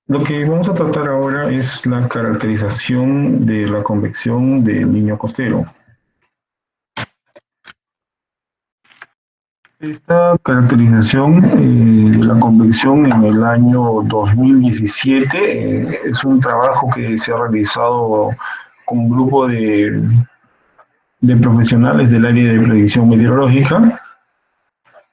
Lo que vamos a tratar ahora es la caracterización de la convección del niño costero. Esta caracterización de la convección en el año 2017 es un trabajo que se ha realizado con un grupo de profesionales del área de predicción meteorológica.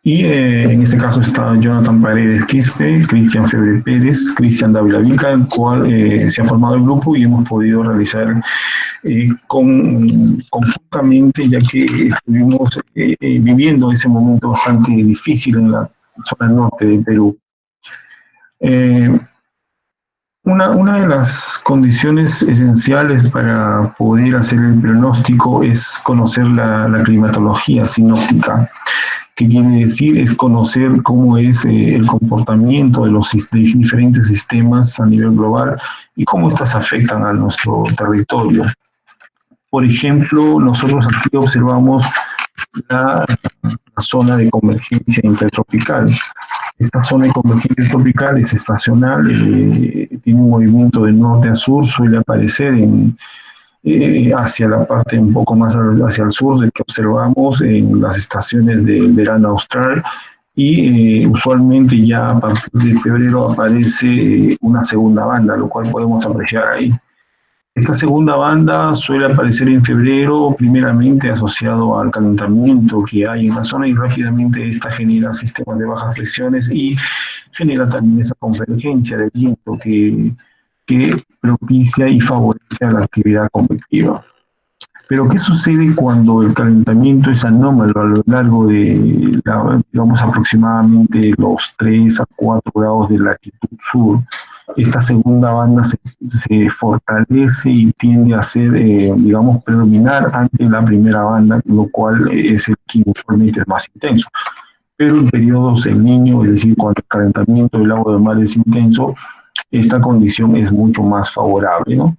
Y en este caso está Jonathan Paredes Quispe, Cristian Febre Pérez, Cristian Dávila Vinca, el cual se ha formado el grupo y hemos podido realizar conjuntamente, ya que estuvimos viviendo ese momento bastante difícil en la zona norte de Perú. Eh, una de las condiciones esenciales para poder hacer el pronóstico es conocer la climatología sinóptica. ¿Qué quiere decir? Es conocer cómo es el comportamiento de los diferentes sistemas a nivel global y cómo estas afectan a nuestro territorio. Por ejemplo, nosotros aquí observamos la, la zona de convergencia intertropical. Esta zona de convergencia tropical es estacional, tiene un movimiento de norte a sur, suele aparecer hacia la parte un poco más hacia el sur del que observamos en las estaciones de verano austral y usualmente ya a partir de febrero aparece una segunda banda, lo cual podemos apreciar ahí. Esta segunda banda suele aparecer en febrero, primeramente asociado al calentamiento que hay en la zona y rápidamente esta genera sistemas de bajas presiones y genera también esa convergencia de viento que propicia y favorece a la actividad convectiva. Pero ¿qué sucede cuando el calentamiento es anómalo a lo largo de, digamos, aproximadamente los 3 a 4 grados de latitud sur? Esta segunda banda se fortalece y tiende a ser, digamos, predominar ante la primera banda, lo cual es el que usualmente es más intenso. Pero en periodos El Niño, es decir, cuando el calentamiento del agua del mar es intenso, esta condición es mucho más favorable, ¿no?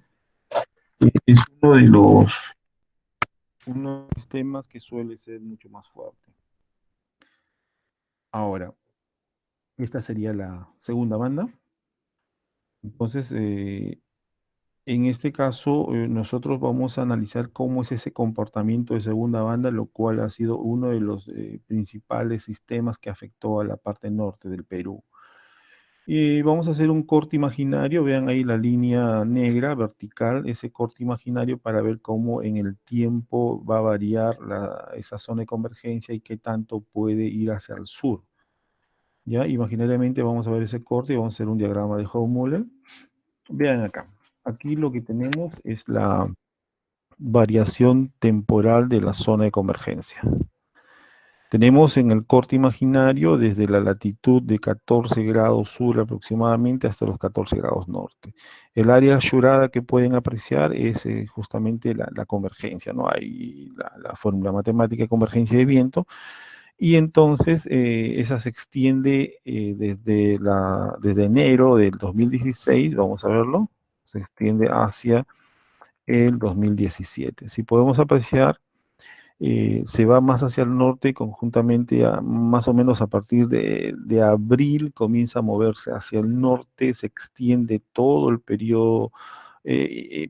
Es uno de los temas que suele ser mucho más fuerte. Ahora, esta sería la segunda banda. Entonces, en este caso, nosotros vamos a analizar cómo es ese comportamiento de segunda banda, lo cual ha sido uno de los principales sistemas que afectó a la parte norte del Perú. Y vamos a hacer un corte imaginario, vean ahí la línea negra vertical, ese corte imaginario para ver cómo en el tiempo va a variar esa zona de convergencia y qué tanto puede ir hacia el sur. Ya, imaginariamente vamos a ver ese corte y vamos a hacer un diagrama de Houghton. Vean acá, aquí lo que tenemos es la variación temporal de la zona de convergencia. Tenemos en el corte imaginario desde la latitud de 14 grados sur aproximadamente hasta los 14 grados norte. El área shurada que pueden apreciar es justamente la convergencia, ¿no? Hay la fórmula matemática de convergencia de viento, y entonces esa se extiende desde enero del 2016, vamos a verlo, se extiende hacia el 2017. Si podemos apreciar, se va más hacia el norte conjuntamente más o menos a partir de abril, comienza a moverse hacia el norte, se extiende todo el periodo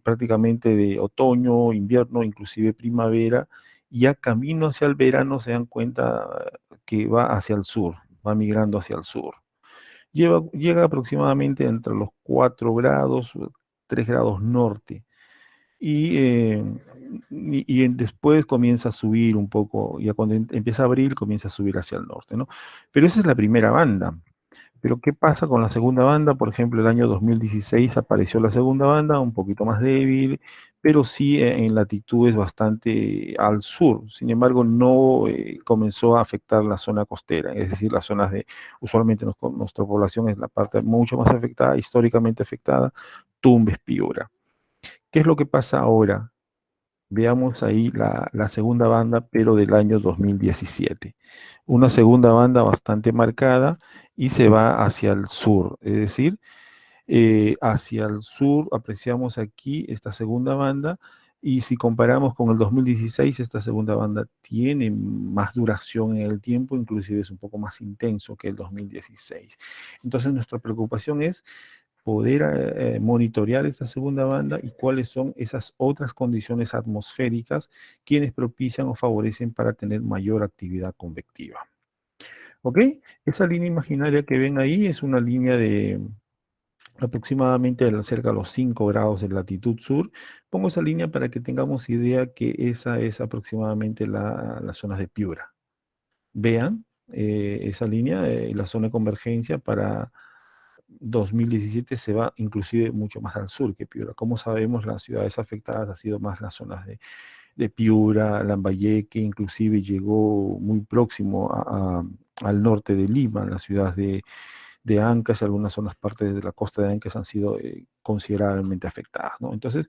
prácticamente de otoño, invierno, inclusive primavera, y ya camino hacia el verano se dan cuenta que va hacia el sur, va migrando hacia el sur. Llega aproximadamente entre los 4 grados, 3 grados norte y después comienza a subir un poco, ya cuando empieza abril comienza a subir hacia el norte, ¿no? Pero esa es la primera banda. Pero ¿qué pasa con la segunda banda? Por ejemplo, el año 2016 apareció la segunda banda, un poquito más débil, pero sí en latitudes bastante al sur. Sin embargo, no comenzó a afectar la zona costera, es decir, las zonas usualmente nuestra población es la parte mucho más afectada, históricamente afectada, Tumbes, Piura. ¿Qué es lo que pasa ahora? Veamos ahí la segunda banda, pero del año 2017. Una segunda banda bastante marcada y se va hacia el sur, es decir, hacia el sur apreciamos aquí esta segunda banda y si comparamos con el 2016, esta segunda banda tiene más duración en el tiempo, inclusive es un poco más intenso que el 2016. Entonces nuestra preocupación es poder monitorear esta segunda banda y cuáles son esas otras condiciones atmosféricas quienes propician o favorecen para tener mayor actividad convectiva. ¿Ok? Esa línea imaginaria que ven ahí es una línea de aproximadamente cerca de los 5 grados de latitud sur. Pongo esa línea para que tengamos idea que esa es aproximadamente las zonas de Piura. Vean esa línea, la zona de convergencia para 2017 se va inclusive mucho más al sur que Piura. Como sabemos, las ciudades afectadas han sido más las zonas de Piura, Lambayeque, inclusive llegó muy próximo al norte de Lima, las ciudades de Ancash, algunas zonas partes de la costa de Ancash han sido considerablemente afectadas, ¿no? Entonces,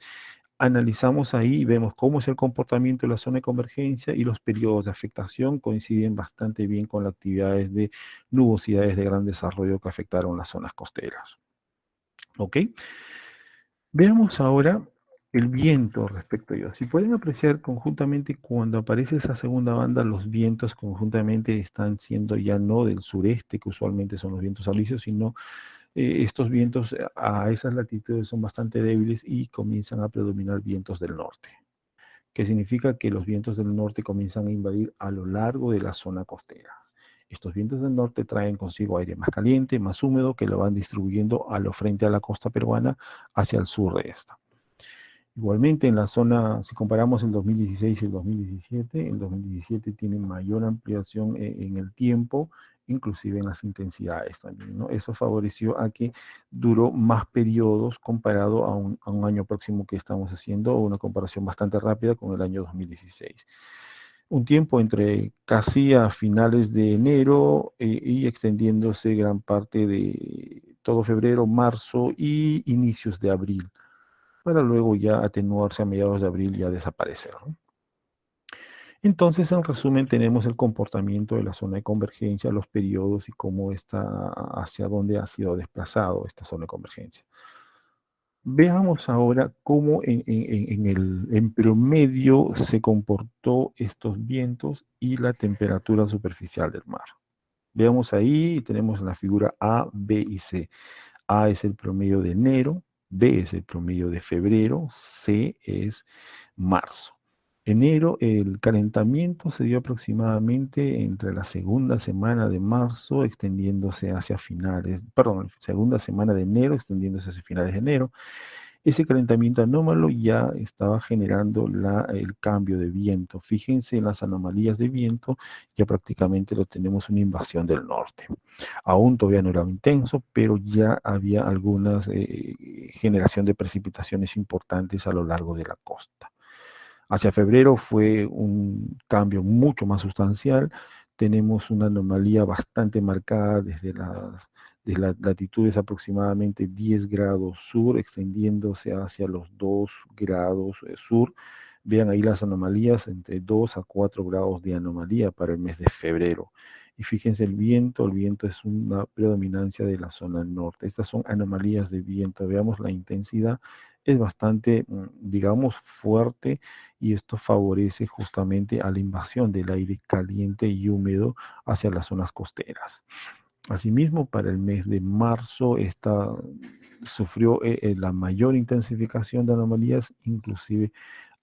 analizamos ahí y vemos cómo es el comportamiento de la zona de convergencia y los periodos de afectación coinciden bastante bien con las actividades de nubosidades de gran desarrollo que afectaron las zonas costeras. ¿Ok? Veamos ahora el viento respecto a ello. Si pueden apreciar conjuntamente cuando aparece esa segunda banda, los vientos conjuntamente están siendo ya no del sureste, que usualmente son los vientos alisios, sino estos vientos a esas latitudes son bastante débiles y comienzan a predominar vientos del norte, que significa que los vientos del norte comienzan a invadir a lo largo de la zona costera. Estos vientos del norte traen consigo aire más caliente, más húmedo, que lo van distribuyendo a lo frente a la costa peruana hacia el sur de esta. Igualmente en la zona, si comparamos el 2016 y el 2017 tiene mayor ampliación en el tiempo, inclusive en las intensidades también, ¿no? Eso favoreció a que duró más periodos comparado a un año próximo que estamos haciendo, una comparación bastante rápida con el año 2016. Un tiempo entre casi a finales de enero y extendiéndose gran parte de todo febrero, marzo y inicios de abril, para luego ya atenuarse a mediados de abril y ya desaparecer, ¿no? Entonces, en resumen, tenemos el comportamiento de la zona de convergencia, los periodos y cómo está, hacia dónde ha sido desplazado esta zona de convergencia. Veamos ahora cómo en promedio se comportó estos vientos y la temperatura superficial del mar. Veamos ahí, tenemos la figura A, B y C. A es el promedio de enero, B es el promedio de febrero, C es marzo. Enero, el calentamiento se dio aproximadamente entre la segunda semana de marzo, extendiéndose hacia finales, perdón, segunda semana de enero, extendiéndose hacia finales de enero. Ese calentamiento anómalo ya estaba generando el cambio de viento. Fíjense en las anomalías de viento, ya prácticamente lo tenemos una invasión del norte. Aún todavía no era intenso, pero ya había alguna generación de precipitaciones importantes a lo largo de la costa. Hacia febrero fue un cambio mucho más sustancial. Tenemos una anomalía bastante marcada desde las latitudes aproximadamente 10 grados sur, extendiéndose hacia los 2 grados sur. Vean ahí las anomalías, entre 2 a 4 grados de anomalía para el mes de febrero. Y fíjense el viento es una predominancia de la zona norte. Estas son anomalías de viento. Veamos la intensidad, es bastante, digamos, fuerte, y esto favorece justamente a la invasión del aire caliente y húmedo hacia las zonas costeras. Asimismo, para el mes de marzo, esta sufrió la mayor intensificación de anomalías, inclusive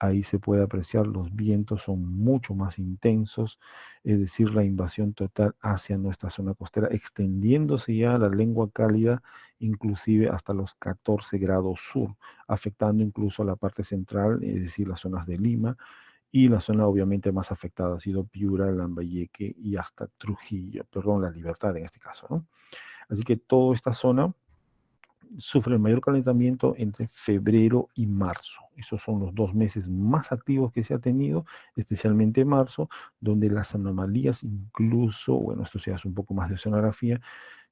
ahí se puede apreciar los vientos son mucho más intensos, es decir, la invasión total hacia nuestra zona costera, extendiéndose ya la lengua cálida, inclusive hasta los 14 grados sur, afectando incluso a la parte central, es decir, las zonas de Lima, y la zona obviamente más afectada ha sido Piura, Lambayeque y hasta Trujillo, perdón, La Libertad en este caso, ¿no? Así que toda esta zona sufre el mayor calentamiento entre febrero y marzo. Esos son los 2 meses más activos que se ha tenido, especialmente marzo, donde las anomalías incluso, bueno, esto se hace un poco más de oceanografía,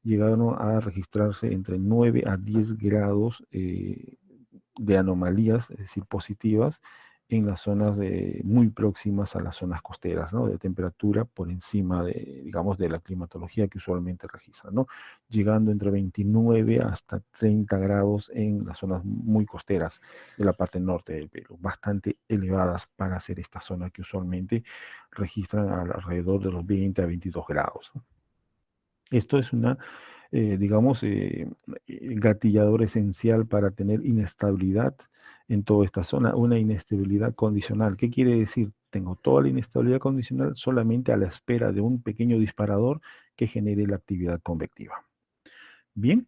llegaron a registrarse entre 9 a 10 grados de anomalías, es decir, positivas, en las zonas muy próximas a las zonas costeras, ¿no? De temperatura por encima de, digamos, de la climatología que usualmente registran, ¿no? Llegando entre 29 hasta 30 grados en las zonas muy costeras de la parte norte del Perú, bastante elevadas para ser esta zona que usualmente registran alrededor de los 20 a 22 grados, ¿no? Esto es una digamos, gatillador esencial para tener inestabilidad en toda esta zona, una inestabilidad condicional. ¿Qué quiere decir? Tengo toda la inestabilidad condicional solamente a la espera de un pequeño disparador que genere la actividad convectiva. Bien,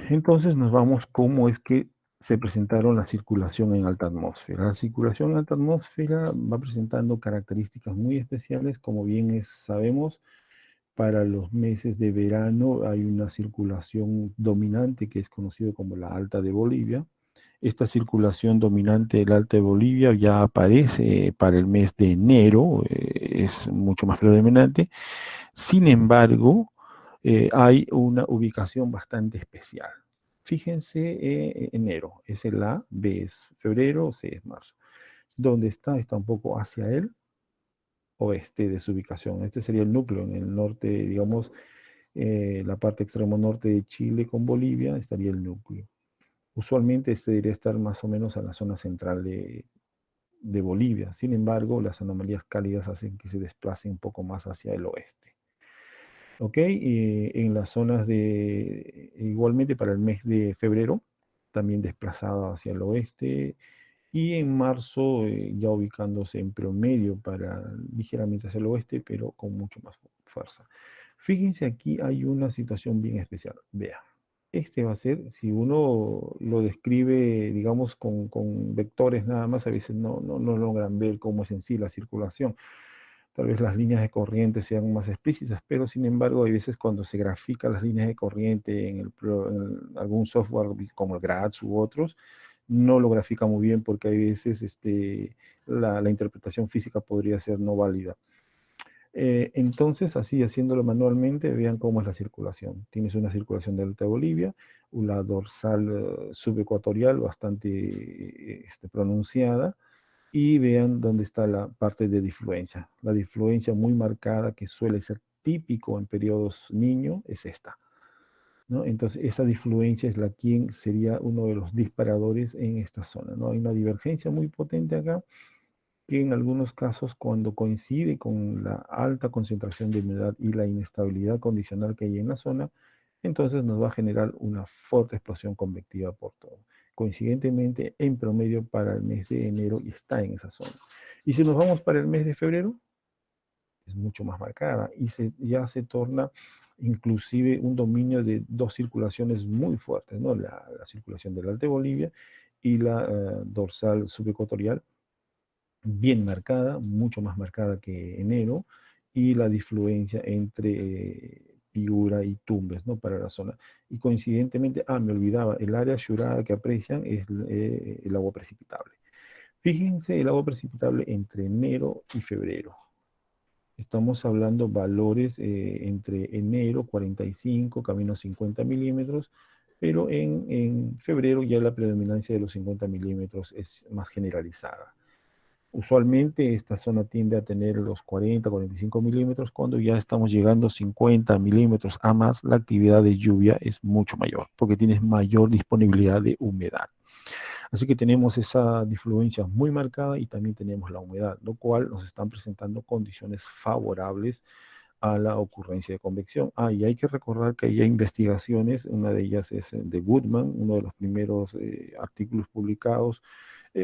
entonces nos vamos cómo es que se presentaron la circulación en alta atmósfera. La circulación en alta atmósfera va presentando características muy especiales, como bien sabemos, para los meses de verano hay una circulación dominante que es conocido como la Alta de Bolivia. Esta circulación dominante del Alta de Bolivia ya aparece para el mes de enero, es mucho más predominante. Sin embargo, hay una ubicación bastante especial. Fíjense, enero es el A, B es febrero, C es marzo. ¿Dónde está? Está un poco hacia el oeste de su ubicación. Este sería el núcleo en el norte, digamos, la parte extremo norte de Chile con Bolivia estaría el núcleo. Usualmente este debería estar más o menos a la zona central de Bolivia. Sin embargo, las anomalías cálidas hacen que se desplace un poco más hacia el oeste. ¿Ok? En las zonas de, igualmente para el mes de febrero, también desplazado hacia el oeste. Y en marzo ya ubicándose en promedio para ligeramente hacia el oeste, pero con mucho más fuerza. Fíjense aquí hay una situación bien especial. Vea, este va a ser, si uno lo describe, digamos, con vectores nada más, a veces no logran ver cómo es en sí la circulación. Tal vez las líneas de corriente sean más explícitas, pero sin embargo hay veces cuando se grafica las líneas de corriente en algún software como el GRADS u otros, no lo grafica muy bien porque hay veces la interpretación física podría ser no válida. Entonces, así haciéndolo manualmente, vean cómo es la circulación. Tienes una circulación de Alta Bolivia, una dorsal subecuatorial bastante pronunciada, y vean dónde está la parte de difluencia. La difluencia muy marcada que suele ser típico en periodos niño es esta, ¿no? Entonces, esa difluencia es la quien sería uno de los disparadores en esta zona, ¿no? Hay una divergencia muy potente acá que en algunos casos cuando coincide con la alta concentración de humedad y la inestabilidad condicional que hay en la zona, entonces nos va a generar una fuerte explosión convectiva por todo. Coincidentemente, en promedio para el mes de enero está en esa zona. Y si nos vamos para el mes de febrero, es mucho más marcada y ya se torna inclusive un dominio de dos circulaciones muy fuertes, ¿no? La circulación del Alto de Bolivia y la dorsal subecuatorial, bien marcada, mucho más marcada que enero, y la difluencia entre Piura y Tumbes, ¿no? Para la zona. Y coincidentemente, me olvidaba, el área shurada que aprecian es el agua precipitable. Fíjense el agua precipitable entre enero y febrero. Estamos hablando valores entre enero 45, camino a 50 milímetros, pero en febrero ya la predominancia de los 50 milímetros es más generalizada. Usualmente esta zona tiende a tener los 40, 45 milímetros. Cuando ya estamos llegando a 50 milímetros a más, la actividad de lluvia es mucho mayor, porque tienes mayor disponibilidad de humedad. Así que tenemos esa difluencia muy marcada y también tenemos la humedad, lo cual nos están presentando condiciones favorables a la ocurrencia de convección. Y hay que recordar que hay investigaciones, una de ellas es de Goodman, uno de los primeros artículos publicados.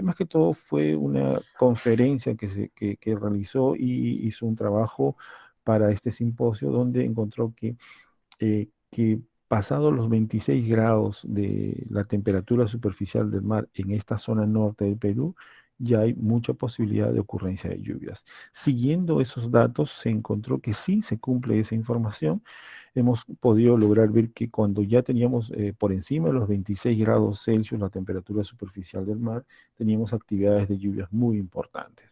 Más que todo fue una conferencia que realizó y hizo un trabajo para este simposio donde encontró que pasados los 26 grados de la temperatura superficial del mar en esta zona norte del Perú, ya hay mucha posibilidad de ocurrencia de lluvias. Siguiendo esos datos, se encontró que sí se cumple esa información. Hemos podido lograr ver que cuando ya teníamos por encima de los 26 grados Celsius la temperatura superficial del mar, teníamos actividades de lluvias muy importantes.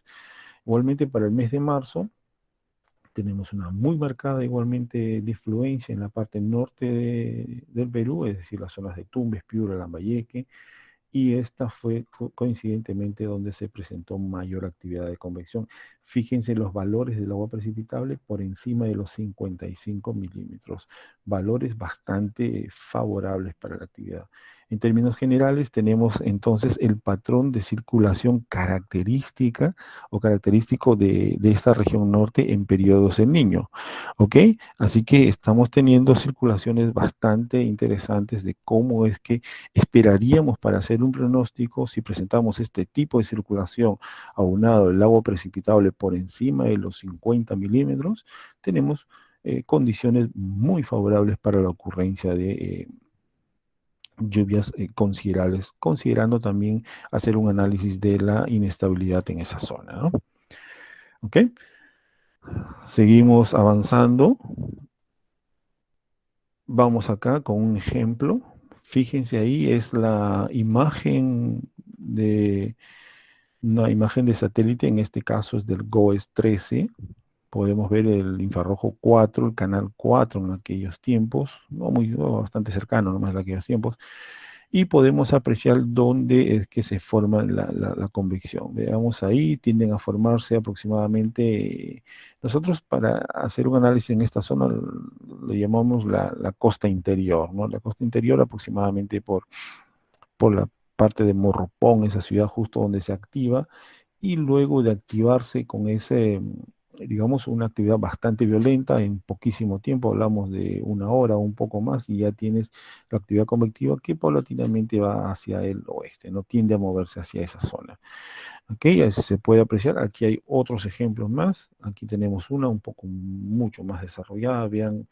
Igualmente para el mes de marzo, tenemos una muy marcada igualmente difluencia en la parte norte del Perú, es decir, las zonas de Tumbes, Piura, Lambayeque, y esta fue coincidentemente donde se presentó mayor actividad de convección. Fíjense los valores del agua precipitable por encima de los 55 milímetros, valores bastante favorables para la actividad. En términos generales, tenemos entonces el patrón de circulación característica o característico de esta región norte en periodos El Niño. ¿Ok? Así que estamos teniendo circulaciones bastante interesantes de cómo es que esperaríamos para hacer un pronóstico si presentamos este tipo de circulación aunado al agua precipitable por encima de los 50 milímetros, tenemos condiciones muy favorables para la ocurrencia de lluvias considerables, considerando también hacer un análisis de la inestabilidad en esa zona, ¿no? ¿Ok? Seguimos avanzando. Vamos acá con un ejemplo. Fíjense ahí, es la imagen de una imagen de satélite, en este caso es del GOES 13. Podemos ver el infrarrojo 4, el canal 4 en aquellos tiempos, no, bastante cercano nomás en aquellos tiempos, y podemos apreciar dónde es que se forma la convección. Veamos ahí, tienden a formarse aproximadamente, nosotros para hacer un análisis en esta zona lo llamamos la costa interior, ¿no? La costa interior aproximadamente por la parte de Morropón, esa ciudad justo donde se activa, y luego de activarse con ese, digamos, una actividad bastante violenta en poquísimo tiempo, hablamos de una hora o un poco más, y ya tienes la actividad convectiva que paulatinamente va hacia el oeste, no tiende a moverse hacia esa zona. Ok, así se puede apreciar. Aquí hay otros ejemplos más. Aquí tenemos una un poco mucho más desarrollada. Vean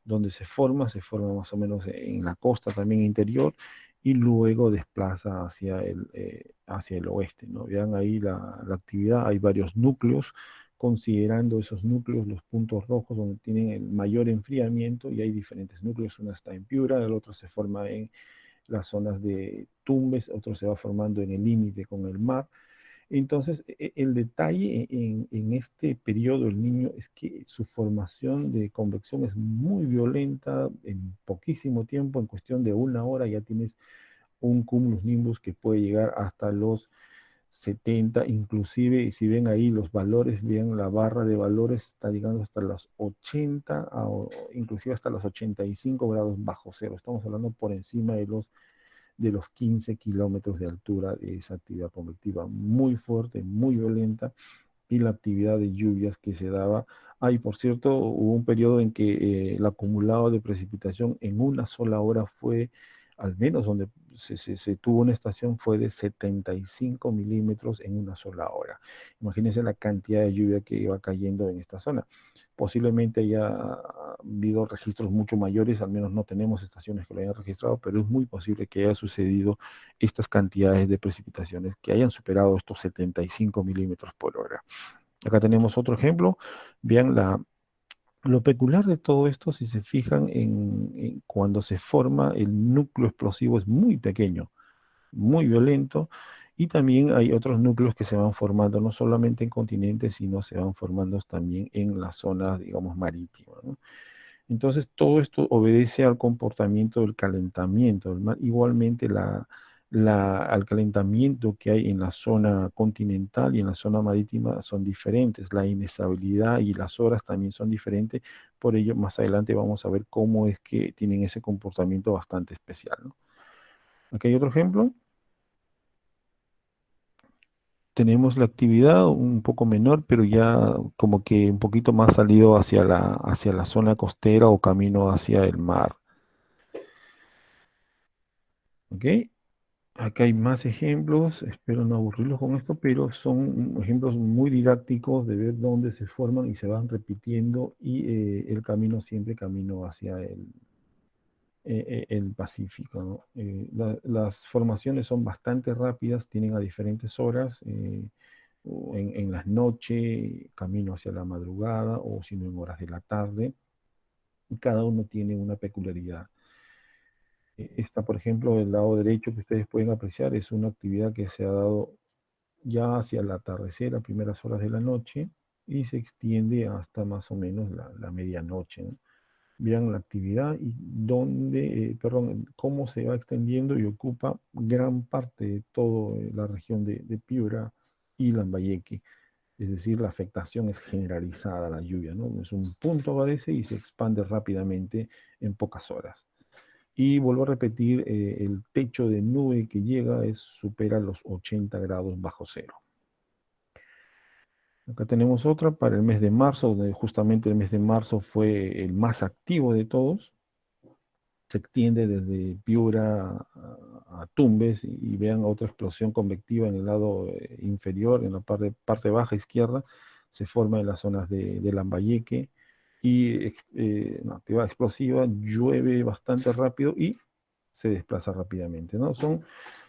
donde se forma más o menos en la costa también interior y luego desplaza hacia el oeste, ¿no? Vean ahí la actividad, hay varios núcleos, considerando esos núcleos los puntos rojos donde tienen el mayor enfriamiento y hay diferentes núcleos, uno está en Piura, el otro se forma en las zonas de Tumbes, otro se va formando en el límite con el mar. Entonces, el detalle en este periodo del niño es que su formación de convección es muy violenta en poquísimo tiempo, en cuestión de una hora ya tienes un cumulus nimbus que puede llegar hasta los 70, inclusive si ven ahí los valores, vean la barra de valores está llegando hasta los 80, inclusive hasta los 85 grados bajo cero. Estamos hablando por encima de los 15 kilómetros de altura de esa actividad convectiva muy fuerte, muy violenta, y la actividad de lluvias que se daba. Hay, por cierto, hubo un periodo en que el acumulado de precipitación en una sola hora fue, al menos donde se tuvo una estación, fue de 75 milímetros en una sola hora. Imagínense la cantidad de lluvia que iba cayendo en esta zona. Posiblemente haya habido registros mucho mayores, al menos no tenemos estaciones que lo hayan registrado, pero es muy posible que haya sucedido estas cantidades de precipitaciones que hayan superado estos 75 milímetros por hora. Acá tenemos otro ejemplo. Vean lo peculiar de todo esto, si se fijan en cuando se forma, el núcleo explosivo es muy pequeño, muy violento, y también hay otros núcleos que se van formando no solamente en continentes, sino se van formando también en las zonas, digamos, marítimas, ¿no? Entonces, todo esto obedece al comportamiento del calentamiento del mar. Igualmente, al calentamiento que hay en la zona continental y en la zona marítima son diferentes. La inestabilidad y las horas también son diferentes. Por ello, más adelante vamos a ver cómo es que tienen ese comportamiento bastante especial, ¿no? Aquí hay otro ejemplo. Tenemos la actividad un poco menor, pero ya como que un poquito más salido hacia la zona costera o camino hacia el mar. ¿Ok? Acá hay más ejemplos, espero no aburrirlos con esto, pero son ejemplos muy didácticos de ver dónde se forman y se van repitiendo y el camino siempre camino hacia el Pacífico, ¿no? Las formaciones son bastante rápidas, tienen a diferentes horas, o en las noches, camino hacia la madrugada o si no en horas de la tarde, y cada uno tiene una peculiaridad. Esta, por ejemplo, del lado derecho que ustedes pueden apreciar es una actividad que se ha dado ya hacia el atardecer, a primeras horas de la noche, y se extiende hasta más o menos la medianoche, ¿no? Vean la actividad y perdón, cómo se va extendiendo y ocupa gran parte de toda la región de Piura y Lambayeque. Es decir, la afectación es generalizada a la lluvia, ¿no? Es un punto aparece y se expande rápidamente en pocas horas. Y vuelvo a repetir, el techo de nube que llega supera los 80 grados bajo cero. Acá tenemos otra para el mes de marzo, donde justamente el mes de marzo fue el más activo de todos. Se extiende desde Piura a Tumbes y vean otra explosión convectiva en el lado inferior, en la parte baja izquierda, se forma en las zonas de Lambayeque y una actividad explosiva, llueve bastante rápido y se desplaza rápidamente, ¿no?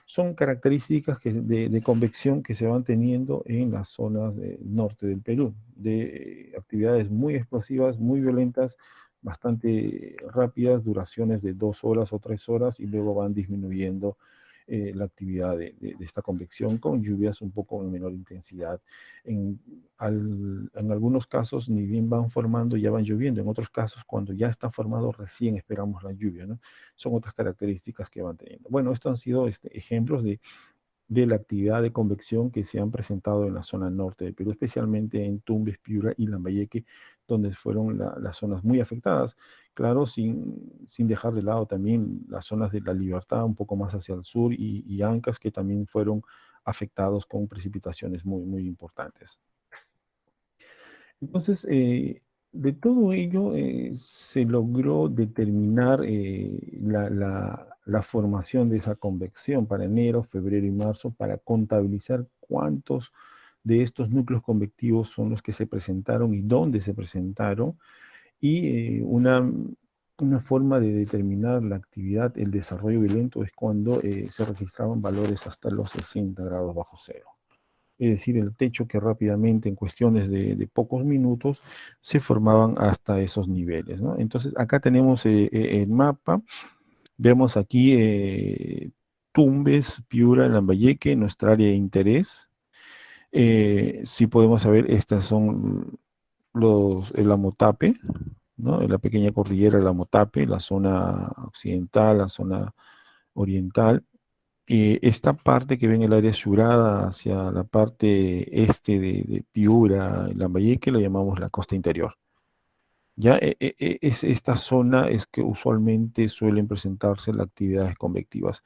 Son características de convección que se van teniendo en las zonas norte del Perú, de actividades muy explosivas, muy violentas, bastante rápidas, duraciones de 2 horas o 3 horas, y luego van disminuyendo la actividad de esta convección con lluvias un poco en menor intensidad. En, en algunos casos ni bien van formando, ya van lloviendo. En otros casos, cuando ya está formado, recién esperamos la lluvia, ¿no? Son otras características que van teniendo. Bueno, estos han sido ejemplos de la actividad de convección que se han presentado en la zona norte del Perú, especialmente en Tumbes, Piura y Lambayeque, donde fueron las zonas muy afectadas. Claro, sin dejar de lado también las zonas de La Libertad, un poco más hacia el sur, y Ancas, que también fueron afectados con precipitaciones muy, muy importantes. Entonces, de todo ello se logró determinar la formación de esa convección para enero, febrero y marzo, para contabilizar cuántos de estos núcleos convectivos son los que se presentaron y dónde se presentaron, y una forma de determinar la actividad, el desarrollo violento, es cuando se registraban valores hasta los 60 grados bajo cero. Es decir, el techo que rápidamente, en cuestiones de pocos minutos, se formaban hasta esos niveles, ¿no? Entonces, acá tenemos el mapa, vemos aquí Tumbes, Piura, Lambayeque, nuestra área de interés. Si podemos saber, estas son el Amotape, ¿no? La pequeña cordillera del Amotape, la zona occidental, la zona oriental. Esta parte que ven el área surada hacia la parte este de Piura, Lambayeque, lo llamamos la costa interior. Ya esta zona es que usualmente suelen presentarse las actividades convectivas.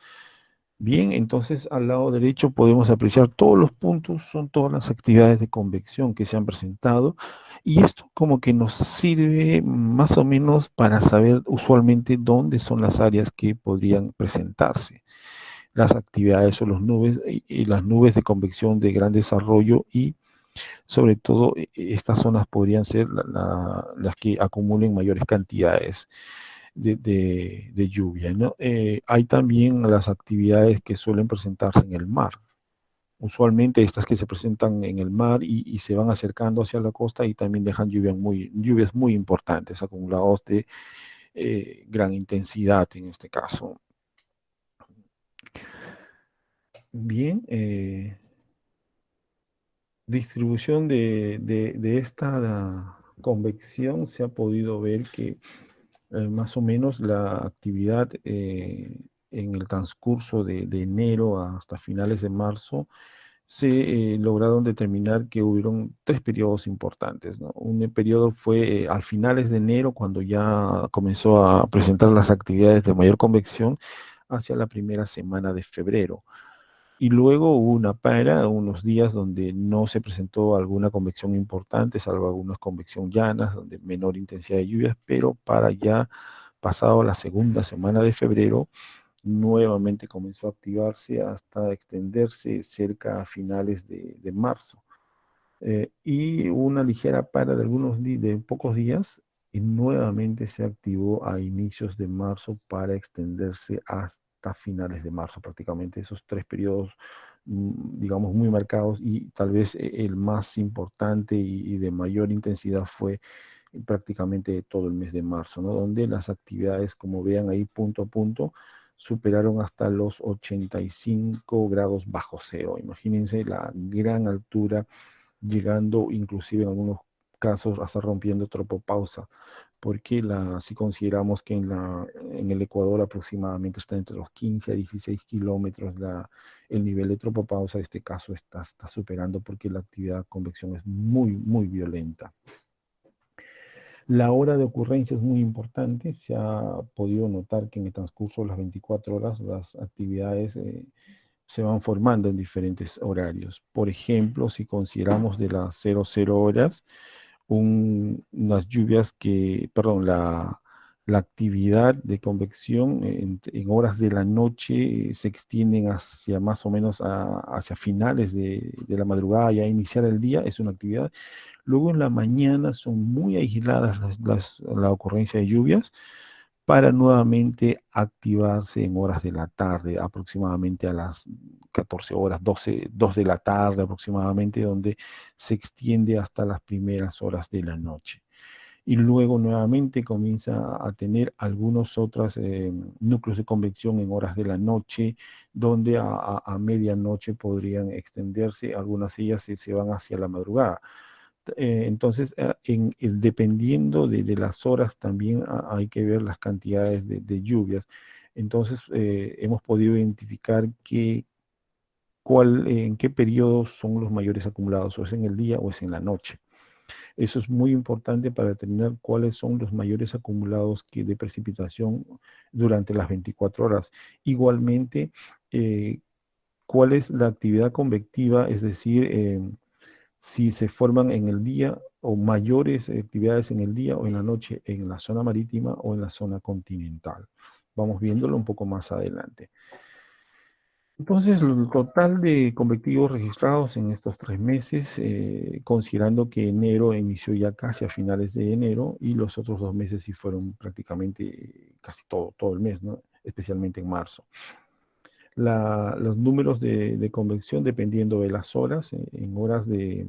Bien, entonces al lado derecho podemos apreciar todos los puntos, son todas las actividades de convección que se han presentado, y esto como que nos sirve más o menos para saber usualmente dónde son las áreas que podrían presentarse las actividades o las nubes, y las nubes de convección de gran desarrollo, y sobre todo estas zonas podrían ser las que acumulen mayores cantidades de lluvia, ¿no? Hay también las actividades que suelen presentarse en el mar. Usualmente estas que se presentan en el mar y se van acercando hacia la costa, y también dejan lluvias muy importantes, acumulados de gran intensidad en este caso. Bien, distribución de esta convección, se ha podido ver que más o menos la actividad en el transcurso de enero hasta finales de marzo, se lograron determinar que hubieron 3 periodos importantes, ¿no? Un periodo fue al finales de enero, cuando ya comenzó a presentar las actividades de mayor convección, hacia la primera semana de febrero. Y luego hubo una para unos días donde no se presentó alguna convección importante, salvo algunas convección llanas, donde menor intensidad de lluvias, pero para ya pasado la segunda semana de febrero, nuevamente comenzó a activarse hasta extenderse cerca a finales de marzo. Y una ligera para de pocos días, y nuevamente se activó a inicios de marzo para extenderse hasta finales de marzo. Prácticamente esos 3 periodos, digamos, muy marcados, y tal vez el más importante y de mayor intensidad fue prácticamente todo el mes de marzo, ¿no? Donde las actividades, como vean ahí punto a punto, superaron hasta los 85 grados bajo cero. Imagínense la gran altura, llegando inclusive en algunos casos hasta rompiendo tropopausa, porque si consideramos que en el Ecuador aproximadamente está entre los 15 a 16 kilómetros el nivel de tropopausa. Este caso está superando, porque la actividad de convección es muy, muy violenta. La hora de ocurrencia es muy importante. Se ha podido notar que en el transcurso de las 24 horas las actividades se van formando en diferentes horarios. Por ejemplo, si consideramos de las 00 horas, unas lluvias que, perdón, la actividad de convección en horas de la noche se extienden hacia más o menos hacia finales de la madrugada, ya iniciar el día, es una actividad. Luego en la mañana son muy aisladas la ocurrencia de lluvias para nuevamente activarse en horas de la tarde, aproximadamente a las 14 horas, 12, 2 de la tarde aproximadamente, donde se extiende hasta las primeras horas de la noche. Y luego nuevamente comienza a tener algunos otros núcleos de convección en horas de la noche, donde a medianoche podrían extenderse, algunas de ellas se van hacia la madrugada. Entonces, dependiendo de las horas, también hay que ver las cantidades de lluvias. Entonces, hemos podido identificar en qué periodos son los mayores acumulados, o es en el día o es en la noche. Eso es muy importante para determinar cuáles son los mayores acumulados de precipitación durante las 24 horas. Igualmente, cuál es la actividad convectiva, es decir, si se forman en el día o mayores actividades en el día o en la noche en la zona marítima o en la zona continental. Vamos viéndolo un poco más adelante. Entonces, el total de convectivos registrados en estos 3 meses, considerando que enero inició ya casi a finales de enero y los otros 2 meses sí fueron prácticamente casi todo el mes, ¿no? Especialmente en marzo. Los números de convección dependiendo de las horas, en horas de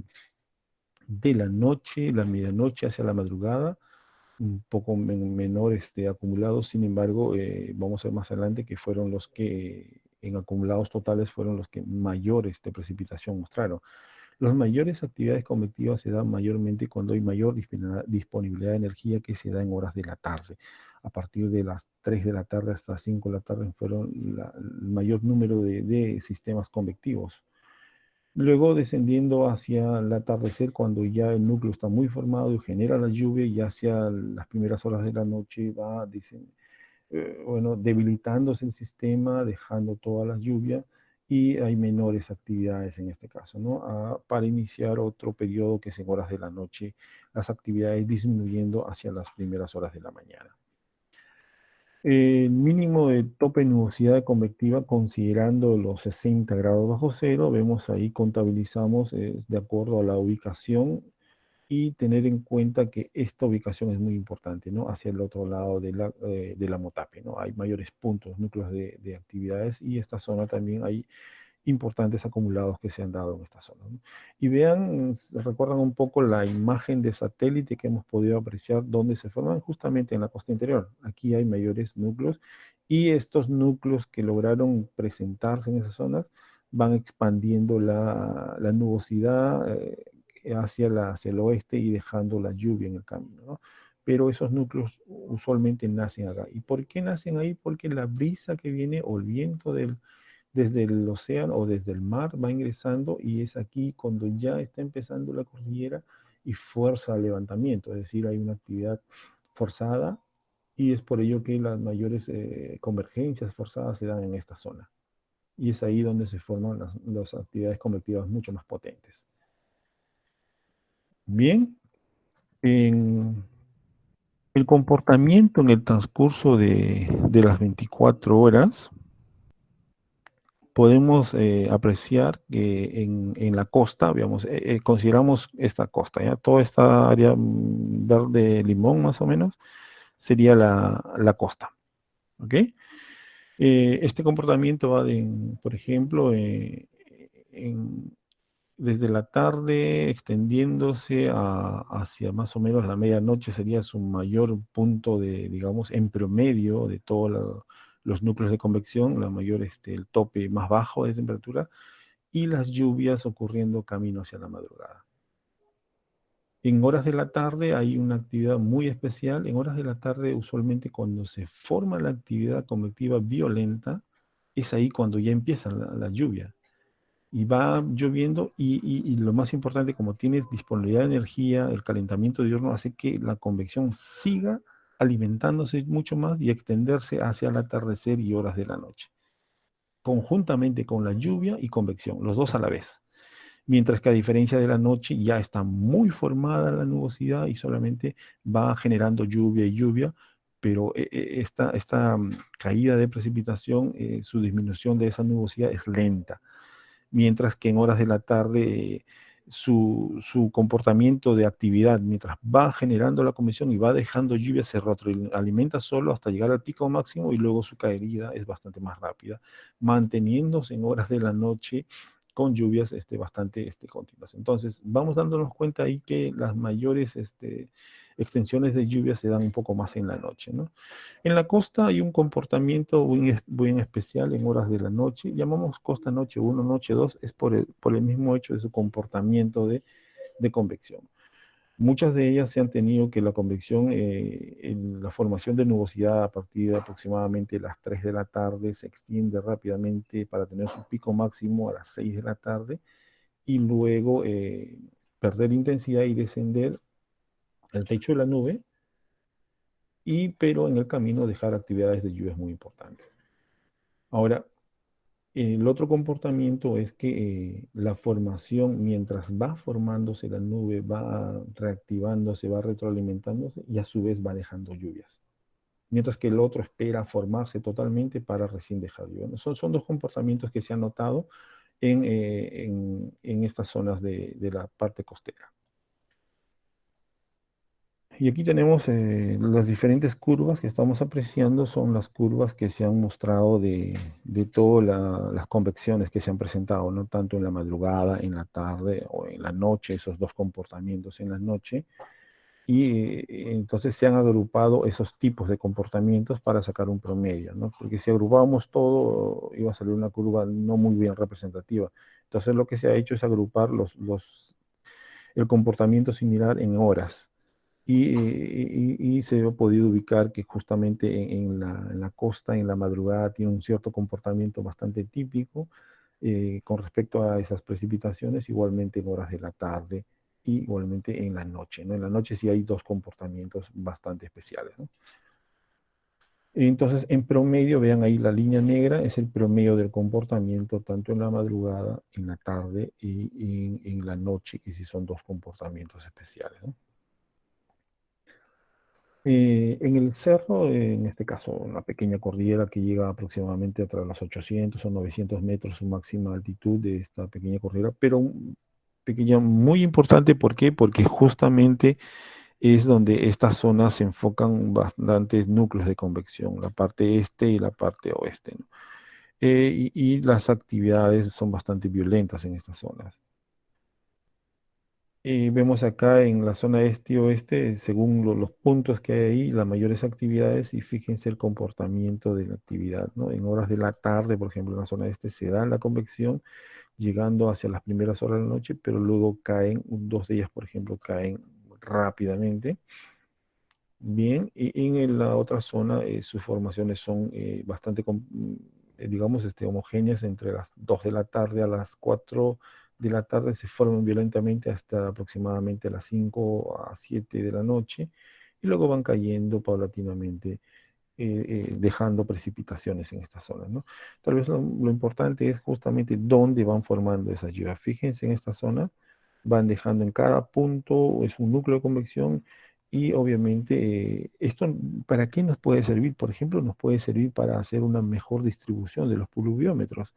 la noche, la medianoche hacia la madrugada, un poco menores acumulados, sin embargo, vamos a ver más adelante que fueron los que en acumulados totales fueron los que mayores de precipitación mostraron. Las mayores actividades convectivas se dan mayormente cuando hay mayor disponibilidad de energía, que se da en horas de la tarde. A partir de las 3 de la tarde hasta las 5 de la tarde fueron el mayor número de sistemas convectivos. Luego descendiendo hacia el atardecer, cuando ya el núcleo está muy formado y genera la lluvia, y hacia las primeras horas de la noche va, dicen, bueno, debilitándose el sistema, dejando toda la lluvia, y hay menores actividades en este caso, ¿no? Para iniciar otro periodo que es en horas de la noche, las actividades disminuyendo hacia las primeras horas de la mañana. El mínimo de tope de nubosidad convectiva, considerando los 60 grados bajo cero, vemos ahí, contabilizamos, es de acuerdo a la ubicación, y tener en cuenta que esta ubicación es muy importante, ¿no? Hacia el otro lado de la Motape, ¿no? Hay mayores puntos, núcleos de actividades, y esta zona también hay importantes acumulados que se han dado en esta zona, ¿no? Y vean, recuerdan un poco la imagen de satélite que hemos podido apreciar donde se forman justamente en la costa interior. Aquí hay mayores núcleos, y estos núcleos que lograron presentarse en esas zonas van expandiendo la nubosidad hacia el oeste y dejando la lluvia en el camino, ¿no? Pero esos núcleos usualmente nacen acá. ¿Y por qué nacen ahí? Porque la brisa que viene o el viento desde el océano o desde el mar va ingresando, y es aquí cuando ya está empezando la cordillera y fuerza el levantamiento, es decir, hay una actividad forzada, y es por ello que las mayores convergencias forzadas se dan en esta zona. Y es ahí donde se forman las actividades convectivas mucho más potentes. Bien, en el comportamiento en el transcurso de las 24 horas, podemos apreciar que en la costa, digamos, consideramos esta costa, ¿ya? Toda esta área verde limón más o menos sería la costa, ¿ok? Este comportamiento va por ejemplo, desde la tarde extendiéndose hacia más o menos la medianoche, sería su mayor punto digamos, en promedio de todos los núcleos de convección, el tope más bajo de temperatura, y las lluvias ocurriendo camino hacia la madrugada. En horas de la tarde hay una actividad muy especial. En horas de la tarde, usualmente cuando se forma la actividad convectiva violenta, es ahí cuando ya empieza la lluvia. y va lloviendo y lo más importante, como tienes disponibilidad de energía, el calentamiento diurno hace que la convección siga alimentándose mucho más y extenderse hacia el atardecer y horas de la noche, conjuntamente con la lluvia y convección, los dos a la vez. Mientras que a diferencia de la noche ya está muy formada la nubosidad y solamente va generando lluvia y lluvia, pero esta caída de precipitación, su disminución de esa nubosidad es lenta, mientras que en horas de la tarde su comportamiento de actividad, mientras va generando la convección y va dejando lluvia, se retroalimenta solo hasta llegar al pico máximo y luego su caída es bastante más rápida, manteniéndose en horas de la noche con lluvias bastante continuas. Entonces, vamos dándonos cuenta ahí que las mayores extensiones de lluvia se dan un poco más en la noche, ¿no? En la costa hay un comportamiento muy especial en horas de la noche. Llamamos costa noche 1, noche 2, es por el mismo hecho de su comportamiento de convección. Muchas de ellas se han tenido que la convección, en la formación de nubosidad a partir de aproximadamente las 3 de la tarde se extiende rápidamente para tener su pico máximo a las 6 de la tarde y luego perder intensidad y descender al techo de la nube, pero en el camino dejar actividades de lluvias muy importantes. Ahora, el otro comportamiento es que la formación, mientras va formándose la nube, va reactivándose, va retroalimentándose y a su vez va dejando lluvias. Mientras que el otro espera formarse totalmente para recién dejar lluvias. Son dos comportamientos que se han notado en estas zonas de la parte costera. Y aquí tenemos las diferentes curvas que estamos apreciando, son las curvas que se han mostrado de todas las convecciones que se han presentado, ¿no? Tanto en la madrugada, en la tarde o en la noche, esos dos comportamientos en la noche. Y entonces se han agrupado esos tipos de comportamientos para sacar un promedio, ¿no? Porque si agrupábamos todo, iba a salir una curva no muy bien representativa. Entonces lo que se ha hecho es agrupar el comportamiento similar en horas y se ha podido ubicar que justamente en la costa, en la madrugada, tiene un cierto comportamiento bastante típico con respecto a esas precipitaciones, igualmente en horas de la tarde y igualmente en la noche, ¿no? En la noche sí hay dos comportamientos bastante especiales, ¿no? Entonces, en promedio, vean ahí la línea negra, es el promedio del comportamiento tanto en la madrugada, en la tarde y en la noche, que sí son dos comportamientos especiales, ¿no? En el cerro, en este caso, una pequeña cordillera que llega aproximadamente a los 800 o 900 metros, su máxima altitud de esta pequeña cordillera, pero pequeña, muy importante, ¿por qué? Porque justamente es donde estas zonas se enfocan bastantes núcleos de convección, la parte este y la parte oeste, ¿no? Y las actividades son bastante violentas en estas zonas. Vemos acá en la zona este y oeste, según los puntos que hay ahí, las mayores actividades y fíjense el comportamiento de la actividad, ¿no? En horas de la tarde, por ejemplo, en la zona este se da la convección, llegando hacia las primeras horas de la noche, pero luego caen, dos de ellas, por ejemplo, caen rápidamente. Bien, y en la otra zona sus formaciones son bastante, digamos, homogéneas entre las 2 de la tarde a las 4 de la tarde, se forman violentamente hasta aproximadamente las 5 a 7 de la noche y luego van cayendo paulatinamente, dejando precipitaciones en estas zonas, ¿no? Tal vez lo importante es justamente dónde van formando esas lluvias. Fíjense en esta zona, van dejando en cada punto, es un núcleo de convección y obviamente esto, ¿para qué nos puede servir? Por ejemplo, nos puede servir para hacer una mejor distribución de los pluviómetros,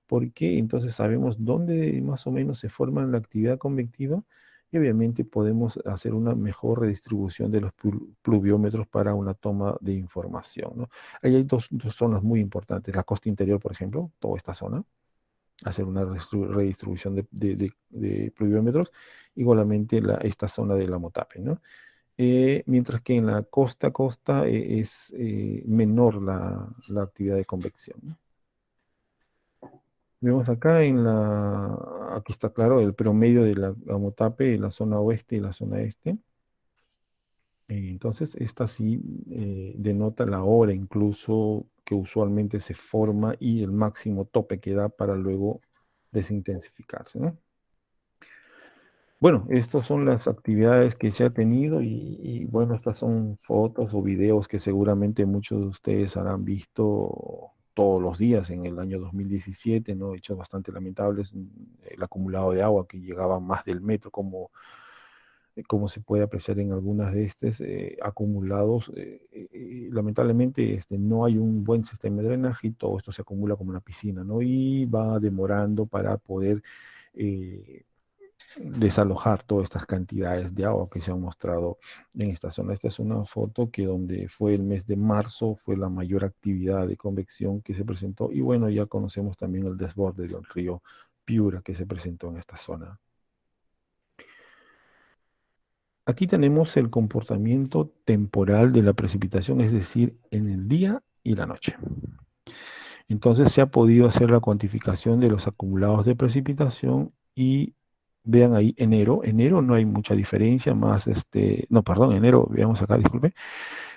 porque entonces sabemos dónde más o menos se forma la actividad convectiva y obviamente podemos hacer una mejor redistribución de los pluviómetros para una toma de información, ¿no? Ahí hay dos zonas muy importantes, la costa interior, por ejemplo, toda esta zona, hacer una redistribución de pluviómetros, igualmente esta zona de la Motape, ¿no? Mientras que en la costa es menor la actividad de convección, ¿no? Vemos acá aquí está claro el promedio de la Motape, la zona oeste y la zona este. Entonces, esta sí denota la hora incluso que usualmente se forma y el máximo tope que da para luego desintensificarse, ¿no? Bueno, estas son las actividades que se ha tenido bueno, estas son fotos o videos que seguramente muchos de ustedes habrán visto todos los días en el año 2017, ¿no? Hechos bastante lamentables, el acumulado de agua que llegaba a más del metro, como se puede apreciar en algunas de estos acumulados. Lamentablemente no hay un buen sistema de drenaje y todo esto se acumula como una piscina, ¿no? Y va demorando para poder eh, desalojar todas estas cantidades de agua que se han mostrado en esta zona. Esta es una foto que donde fue el mes de marzo, fue la mayor actividad de convección que se presentó y bueno, ya conocemos también el desborde del río Piura que se presentó en esta zona. Aquí tenemos el comportamiento temporal de la precipitación, es decir, en el día y la noche. Entonces se ha podido hacer la cuantificación de los acumulados de precipitación y vean ahí enero. Enero no hay mucha diferencia, más no, perdón, enero, veamos acá, disculpe.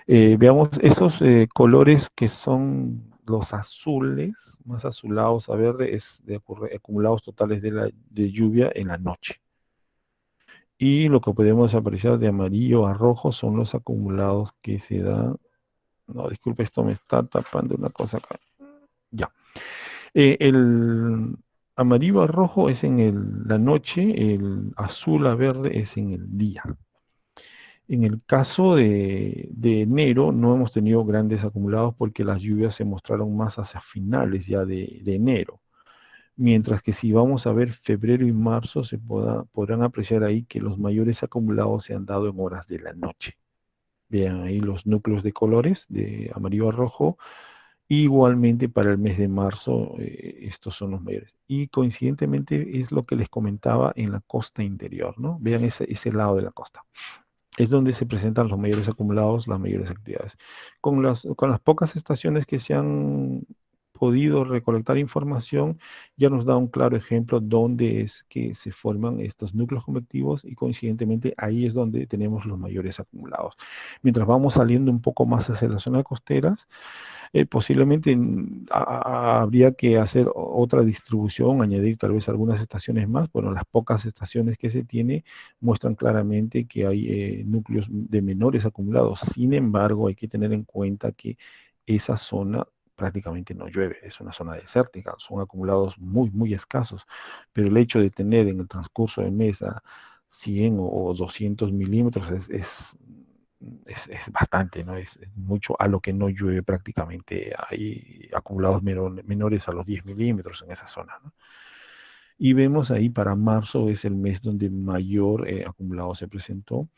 Veamos esos colores que son los azules, más azulados a verde, es de acumulados totales de lluvia en la noche. Y lo que podemos apreciar de amarillo a rojo son los acumulados que se dan. No, disculpe, esto me está tapando una cosa acá. Ya. El amarillo a rojo es en la noche, el azul a verde es en el día. En el caso de enero no hemos tenido grandes acumulados porque las lluvias se mostraron más hacia finales ya de enero. Mientras que si vamos a ver febrero y marzo, podrán apreciar ahí que los mayores acumulados se han dado en horas de la noche. Vean ahí los núcleos de colores de amarillo a rojo. Igualmente para el mes de marzo, estos son los mayores. Y coincidentemente es lo que les comentaba en la costa interior, ¿no? Vean ese lado de la costa. Es donde se presentan los mayores acumulados, las mayores actividades. Con las pocas estaciones que se han podido recolectar información, ya nos da un claro ejemplo dónde es que se forman estos núcleos convectivos y coincidentemente ahí es donde tenemos los mayores acumulados. Mientras vamos saliendo un poco más hacia la zona costeras, posiblemente habría que hacer otra distribución, añadir tal vez algunas estaciones más. Bueno, las pocas estaciones que se tiene muestran claramente que hay núcleos de menores acumulados. Sin embargo, hay que tener en cuenta que esa zona prácticamente no llueve, es una zona desértica, son acumulados muy, muy escasos, pero el hecho de tener en el transcurso del mes a 100 o 200 milímetros es bastante, ¿no? Es mucho a lo que no llueve prácticamente. Hay acumulados menores a los 10 milímetros en esa zona, ¿no? Y vemos ahí para marzo es el mes donde mayor acumulado se presentó.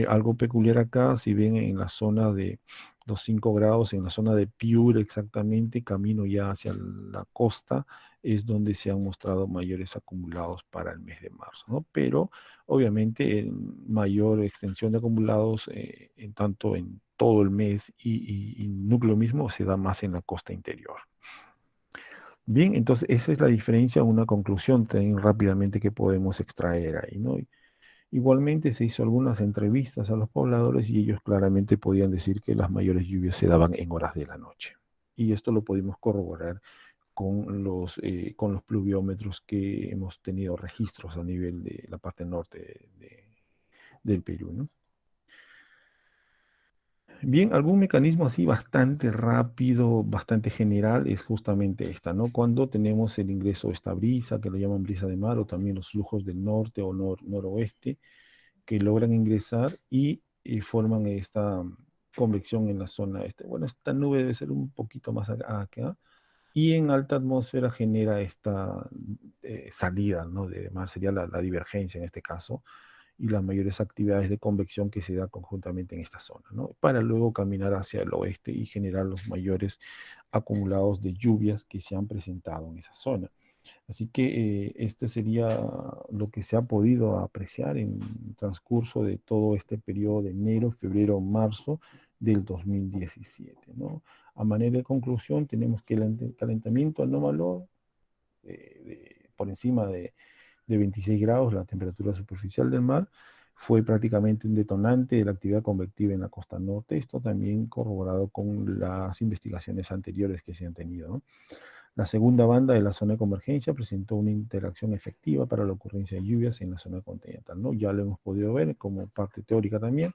Algo peculiar acá, si ven en la zona de los 5 grados, en la zona de Piura exactamente, camino ya hacia la costa, es donde se han mostrado mayores acumulados para el mes de marzo, ¿no? Pero obviamente en mayor extensión de acumulados, en tanto en todo el mes y núcleo mismo, se da más en la costa interior. Bien, entonces esa es la diferencia, una conclusión también rápidamente que podemos extraer ahí, ¿no? Igualmente se hizo algunas entrevistas a los pobladores y ellos claramente podían decir que las mayores lluvias se daban en horas de la noche. Y esto lo pudimos corroborar con los pluviómetros que hemos tenido registros a nivel de la parte norte del Perú, ¿no? Bien, algún mecanismo así bastante rápido, bastante general, es justamente esta, ¿no? Cuando tenemos el ingreso de esta brisa, que lo llaman brisa de mar, o también los flujos del norte o noroeste, que logran ingresar y forman esta convección en la zona este. Bueno, esta nube debe ser un poquito más acá, y en alta atmósfera genera esta salida, ¿no? De mar, sería la divergencia en este caso, y las mayores actividades de convección que se da conjuntamente en esta zona, ¿no? Para luego caminar hacia el oeste y generar los mayores acumulados de lluvias que se han presentado en esa zona. Así que este sería lo que se ha podido apreciar en el transcurso de todo este periodo de enero, febrero, marzo del 2017, ¿no? A manera de conclusión, tenemos que el calentamiento anómalo por encima de 26 grados, la temperatura superficial del mar, fue prácticamente un detonante de la actividad convectiva en la costa norte. Esto también corroborado con las investigaciones anteriores que se han tenido, ¿no? La segunda banda de la zona de convergencia presentó una interacción efectiva para la ocurrencia de lluvias en la zona continental, ¿no? Ya lo hemos podido ver como parte teórica también.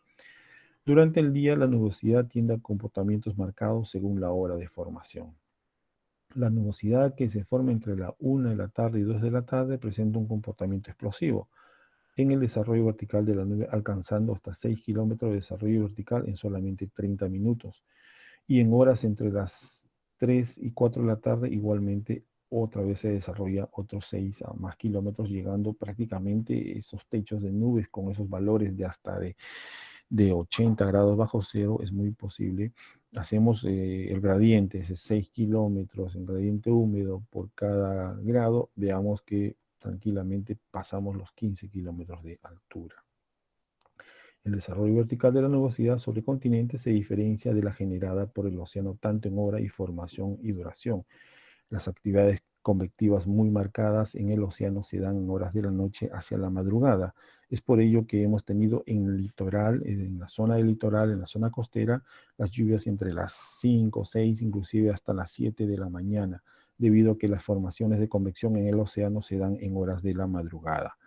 Durante el día, la nubosidad tiende a comportamientos marcados según la hora de formación. La nubosidad que se forma entre la 1 de la tarde y 2 de la tarde presenta un comportamiento explosivo en el desarrollo vertical de la nube, alcanzando hasta 6 kilómetros de desarrollo vertical en solamente 30 minutos. Y en horas entre las 3 y 4 de la tarde, igualmente, otra vez se desarrolla otros 6 a más kilómetros, llegando prácticamente esos techos de nubes con esos valores de hasta de 80 grados bajo cero, es muy posible. Hacemos el gradiente, ese 6 kilómetros en gradiente húmedo por cada grado, veamos que tranquilamente pasamos los 15 kilómetros de altura. El desarrollo vertical de la nubosidad sobre continentes se diferencia de la generada por el océano tanto en hora y formación y duración. Las actividades convectivas muy marcadas en el océano se dan en horas de la noche hacia la madrugada. Es por ello que hemos tenido en el litoral, en la zona del litoral, en la zona costera, las lluvias entre las 5, 6, inclusive hasta las 7 de la mañana, debido a que las formaciones de convección en el océano se dan en horas de la madrugada,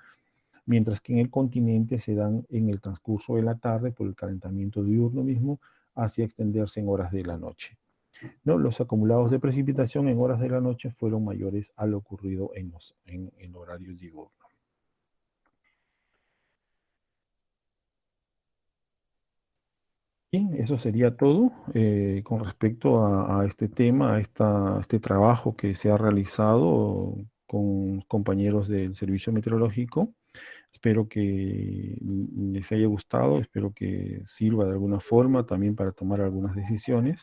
mientras que en el continente se dan en el transcurso de la tarde por el calentamiento diurno mismo hacia extenderse en horas de la noche. ¿No? Los acumulados de precipitación en horas de la noche fueron mayores a lo ocurrido en horario diurno. Bien, eso sería todo con respecto a este tema, a este trabajo que se ha realizado con compañeros del Servicio Meteorológico. Espero que les haya gustado, espero que sirva de alguna forma también para tomar algunas decisiones.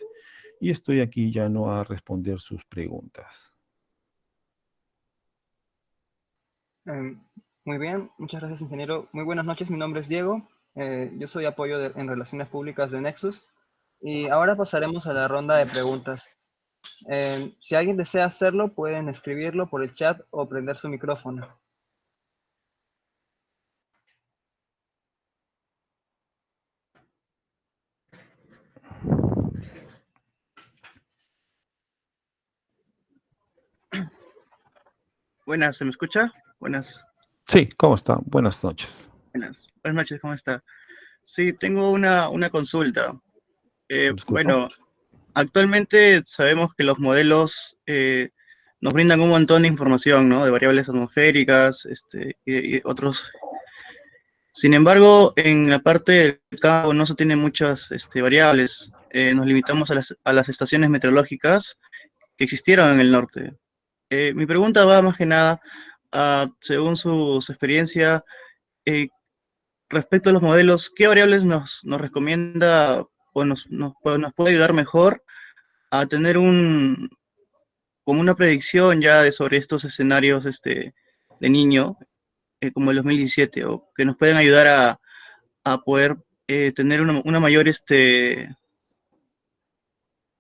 Y estoy aquí ya no a responder sus preguntas. Eh, Muy bien, muchas gracias, ingeniero. Muy buenas noches, mi nombre es Diego. Yo soy apoyo en Relaciones Públicas de Nexus. Y ahora pasaremos a la ronda de preguntas. Si alguien desea hacerlo, pueden escribirlo por el chat o prender su micrófono. Buenas, ¿se me escucha? Buenas, Sí, ¿cómo está? Buenas noches. buenas noches, ¿cómo está? Sí, tengo una consulta. Disculpa. Bueno, actualmente sabemos que los modelos nos brindan un montón de información, ¿no? De variables atmosféricas, y otros. Sin embargo, en la parte del campo no se tienen muchas variables. Nos limitamos a las estaciones meteorológicas que existieron en el norte. Mi pregunta va más que nada, según su experiencia, eh, respecto a los modelos, ¿qué variables nos recomienda o nos puede ayudar mejor a tener como una predicción ya sobre estos escenarios de niño, como el 2017, o que nos pueden ayudar a poder tener una mayor, hacer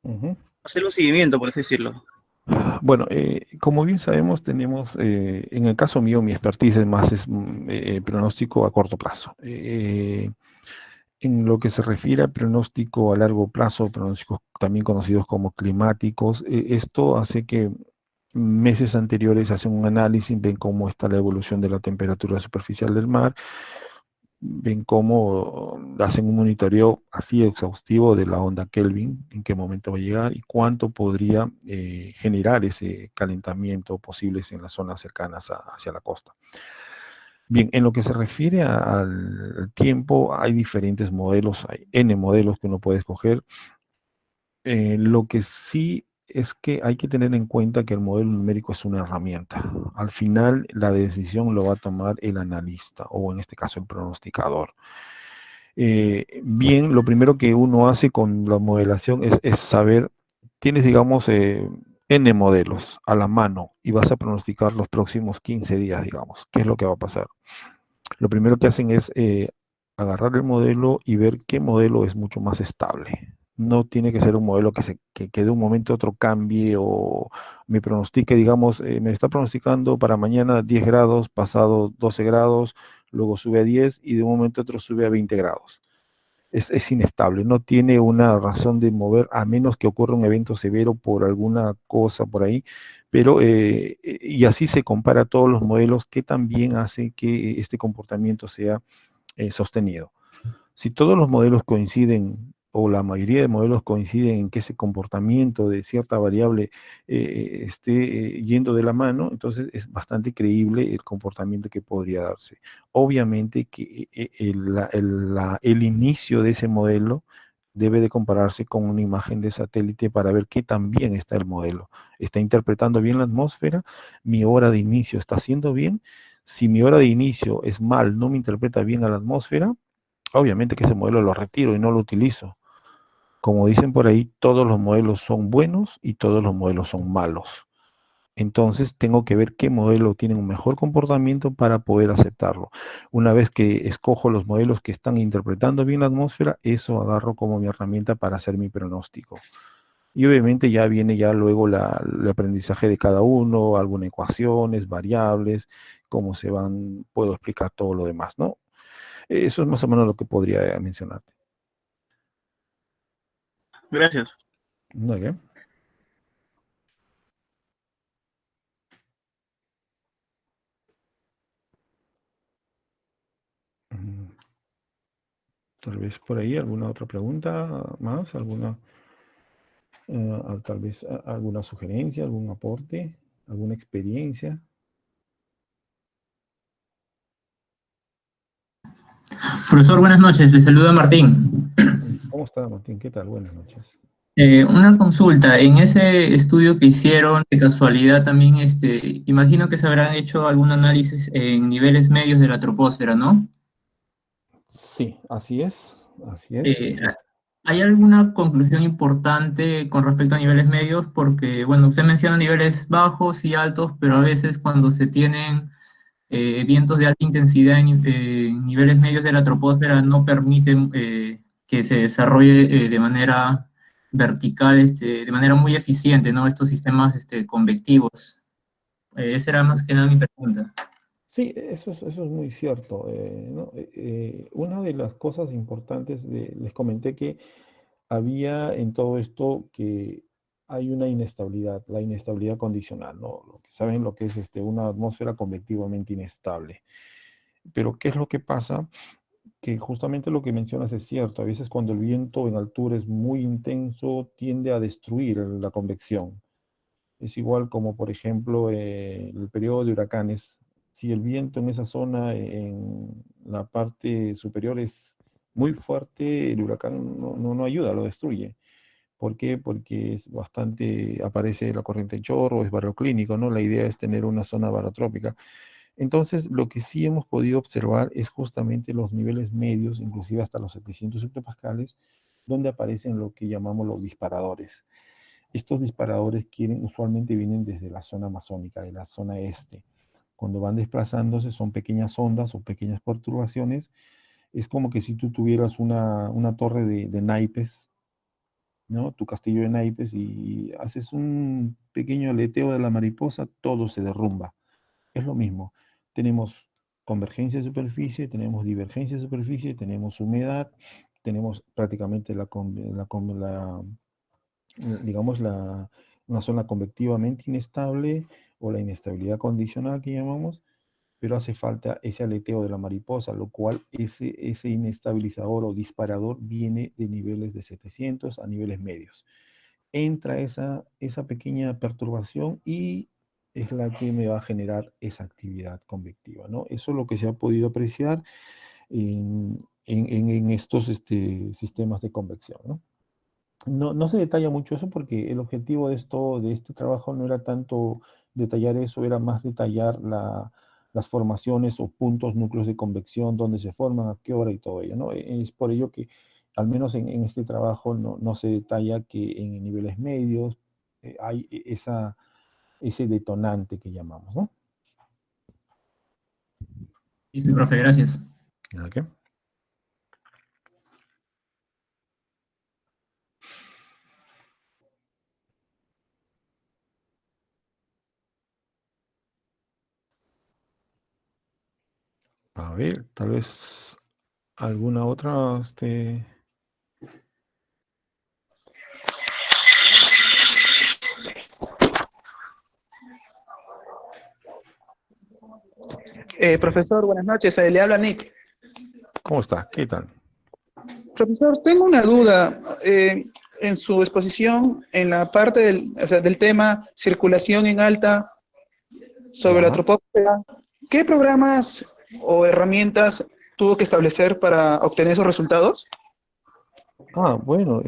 un seguimiento, por así decirlo? Bueno, como bien sabemos, tenemos, en el caso mío, mi expertise es pronóstico a corto plazo. En lo que se refiere a pronóstico a largo plazo, pronósticos también conocidos como climáticos, esto hace que meses anteriores hacen un análisis, ven cómo está la evolución de la temperatura superficial del mar, ven cómo hacen un monitoreo así exhaustivo de la onda Kelvin, en qué momento va a llegar y cuánto podría generar ese calentamiento posibles en las zonas cercanas hacia la costa. Bien, en lo que se refiere al tiempo, hay diferentes modelos, hay N modelos que uno puede escoger. Lo que sí es que hay que tener en cuenta que el modelo numérico es una herramienta. Al final, la decisión lo va a tomar el analista o en este caso el pronosticador. Bien, lo primero que uno hace con la modelación es saber, tienes digamos N modelos a la mano y vas a pronosticar los próximos 15 días, digamos, qué es lo que va a pasar. Lo primero que hacen es agarrar el modelo y ver qué modelo es mucho más estable. No tiene que ser un modelo que de un momento a otro cambie o me pronostique, digamos, me está pronosticando para mañana 10 grados, pasado 12 grados, luego sube a 10 y de un momento a otro sube a 20 grados. Es inestable, no tiene una razón de mover a menos que ocurra un evento severo por alguna cosa por ahí, Pero, y así se compara todos los modelos que también hace que este comportamiento sea sostenido. Si todos los modelos coinciden, o la mayoría de modelos coinciden en que ese comportamiento de cierta variable esté yendo de la mano, entonces es bastante creíble el comportamiento que podría darse. Obviamente que el inicio de ese modelo debe de compararse con una imagen de satélite para ver qué tan bien está el modelo. ¿Está interpretando bien la atmósfera? ¿Mi hora de inicio está haciendo bien? Si mi hora de inicio es mal, no me interpreta bien a la atmósfera, obviamente que ese modelo lo retiro y no lo utilizo. Como dicen por ahí, todos los modelos son buenos y todos los modelos son malos. Entonces tengo que ver qué modelo tiene un mejor comportamiento para poder aceptarlo. Una vez que escojo los modelos que están interpretando bien la atmósfera, eso agarro como mi herramienta para hacer mi pronóstico. Y obviamente ya viene ya luego el aprendizaje de cada uno, algunas ecuaciones, variables, cómo se van, puedo explicar todo lo demás, ¿no? Eso es más o menos lo que podría mencionarte. Gracias. Muy bien. Tal vez por ahí alguna otra pregunta más, alguna, tal vez alguna sugerencia, algún aporte, alguna experiencia. Profesor, buenas noches. Le saluda Martín. ¿Cómo está, Martín? ¿Qué tal? Buenas noches. Una consulta. En ese estudio que hicieron, de casualidad también, imagino que se habrán hecho algún análisis en niveles medios de la troposfera, ¿no? Sí, así es. Así es. Eh, Sí. ¿Hay alguna conclusión importante con respecto a niveles medios? Porque, bueno, usted menciona niveles bajos y altos, pero a veces cuando se tienen vientos de alta intensidad en niveles medios de la troposfera no permiten que se desarrolle de manera vertical, de manera muy eficiente, ¿no? Estos sistemas convectivos. Esa era más que nada mi pregunta. Sí, eso es muy cierto. ¿No? Una de las cosas importantes, les comenté que había en todo esto que hay una inestabilidad, la inestabilidad condicional, ¿no? Lo que saben lo que es una atmósfera convectivamente inestable. Pero ¿qué es lo que pasa? Que justamente lo que mencionas es cierto. A veces cuando el viento en altura es muy intenso, tiende a destruir la convección. Es igual como, por ejemplo, el periodo de huracanes. Si el viento en esa zona, en la parte superior, es muy fuerte, el huracán no ayuda, lo destruye. ¿Por qué? Porque es bastante, aparece la corriente de chorro, es baroclínico, ¿no? La idea es tener una zona barotrópica. Entonces, lo que sí hemos podido observar es justamente los niveles medios, inclusive hasta los 700 hectopascales, donde aparecen lo que llamamos los disparadores. Estos disparadores usualmente vienen desde la zona amazónica, de la zona este. Cuando van desplazándose son pequeñas ondas o pequeñas perturbaciones. Es como que si tú tuvieras una torre de naipes, ¿no? Tu castillo de naipes y haces un pequeño aleteo de la mariposa, todo se derrumba. Es lo mismo. Tenemos convergencia de superficie, tenemos divergencia de superficie, tenemos humedad, tenemos prácticamente digamos, una zona convectivamente inestable o la inestabilidad condicional que llamamos, pero hace falta ese aleteo de la mariposa, lo cual ese inestabilizador o disparador viene de niveles de 700 a niveles medios. Entra esa pequeña perturbación y es la que me va a generar esa actividad convectiva, ¿no? Eso es lo que se ha podido apreciar en estos sistemas de convección, ¿no? No se detalla mucho eso porque el objetivo de este trabajo no era tanto detallar eso, era más detallar las formaciones o puntos, núcleos de convección, dónde se forman, a qué hora y todo ello, ¿no? Es por ello que, al menos en este trabajo, no se detalla que en niveles medios hay ese detonante que llamamos, ¿no? Sí, profe, gracias. Ok. A ver, tal vez alguna otra, Profesor, buenas noches. Le habla Nick. ¿Cómo está? ¿Qué tal? Profesor, tengo una duda. En su exposición, en la parte del tema circulación en alta sobre la Ya. troposfera, ¿qué programas o herramientas tuvo que establecer para obtener esos resultados? Bueno,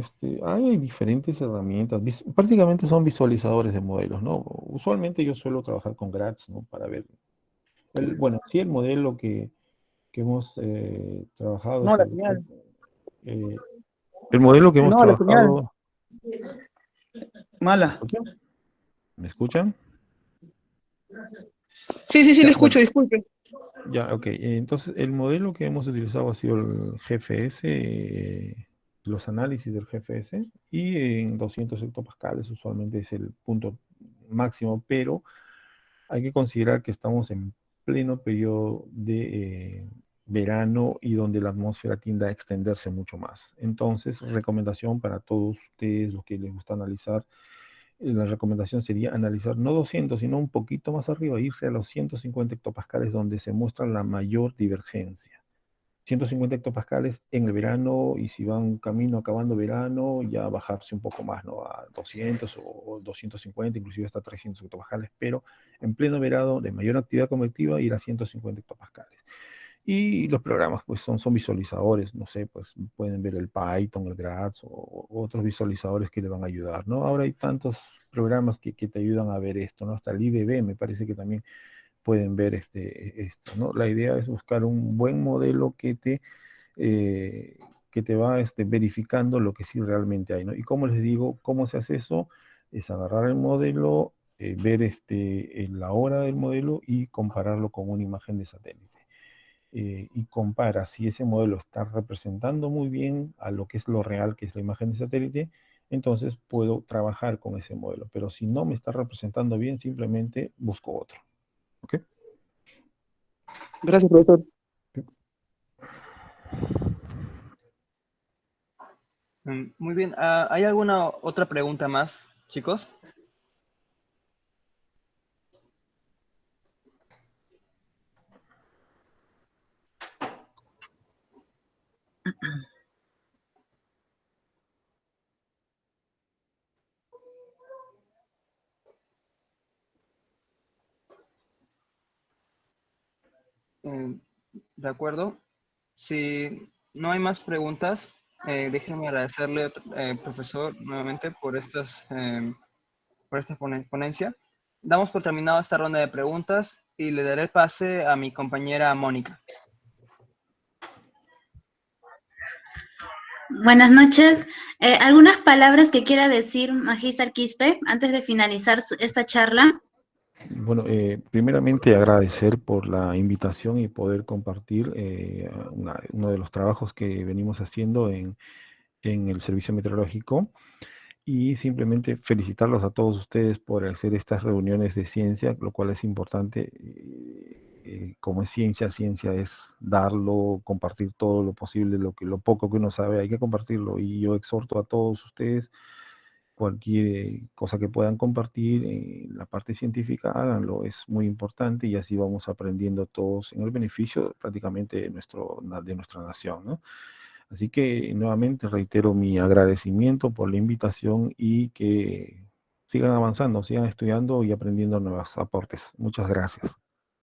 hay diferentes herramientas, prácticamente son visualizadores de modelos, ¿no? Usualmente yo suelo trabajar con GRADS, ¿no? Para ver, bueno, sí, el modelo que hemos trabajado No, es la señal. el modelo que hemos No, la señal. trabajado. ¿Me Mala. escuchan? ¿Me escuchan? Sí, le Ya, escucho, bueno, disculpe. ya, ok. Entonces, el modelo que hemos utilizado ha sido el GFS, los análisis del GFS, y en 200 hectopascales usualmente es el punto máximo, pero hay que considerar que estamos en pleno periodo de verano y donde la atmósfera tiende a extenderse mucho más. Entonces, recomendación para todos ustedes, los que les gusta analizar, la recomendación sería analizar no 200, sino un poquito más arriba, irse a los 150 hectopascales donde se muestra la mayor divergencia. 150 hectopascales en el verano, y si van camino acabando verano, ya bajarse un poco más, ¿no? A 200 o 250, inclusive hasta 300 hectopascales, pero en pleno verano de mayor actividad convectiva ir a 150 hectopascales. Y los programas, pues son visualizadores, no sé, pues pueden ver el Python, el GRADS o otros visualizadores que le van a ayudar, ¿no? Ahora hay tantos programas que te ayudan a ver esto, ¿no? Hasta el IDB me parece que también pueden ver esto, ¿no? La idea es buscar un buen modelo eh, que te va verificando lo que sí realmente hay, ¿no? Y como les digo, ¿cómo se hace eso? Es agarrar el modelo, ver la hora del modelo y compararlo con una imagen de satélite. Y compara si ese modelo está representando muy bien a lo que es lo real, que es la imagen de satélite, entonces puedo trabajar con ese modelo. Pero si no me está representando bien, simplemente busco otro. ¿Ok? Gracias, profesor. Muy bien. ¿Hay alguna otra pregunta más, chicos? De acuerdo. Si no hay más preguntas, déjenme agradecerle, profesor, nuevamente por esta ponencia. Damos por terminado esta ronda de preguntas y le daré el pase a mi compañera Mónica. Buenas noches. ¿Algunas palabras que quiera decir Magíster Quispe antes de finalizar esta charla? Bueno, primeramente agradecer por la invitación y poder compartir uno de los trabajos que venimos haciendo en el servicio meteorológico, y simplemente felicitarlos a todos ustedes por hacer estas reuniones de ciencia, lo cual es importante. Como es ciencia, ciencia es darlo, compartir todo lo posible, lo poco que uno sabe, hay que compartirlo, y yo exhorto a todos ustedes, cualquier cosa que puedan compartir en la parte científica, háganlo, es muy importante, y así vamos aprendiendo todos en el beneficio prácticamente de nuestra nación, ¿no? Así que nuevamente reitero mi agradecimiento por la invitación y que sigan avanzando, sigan estudiando y aprendiendo nuevos aportes. Muchas gracias.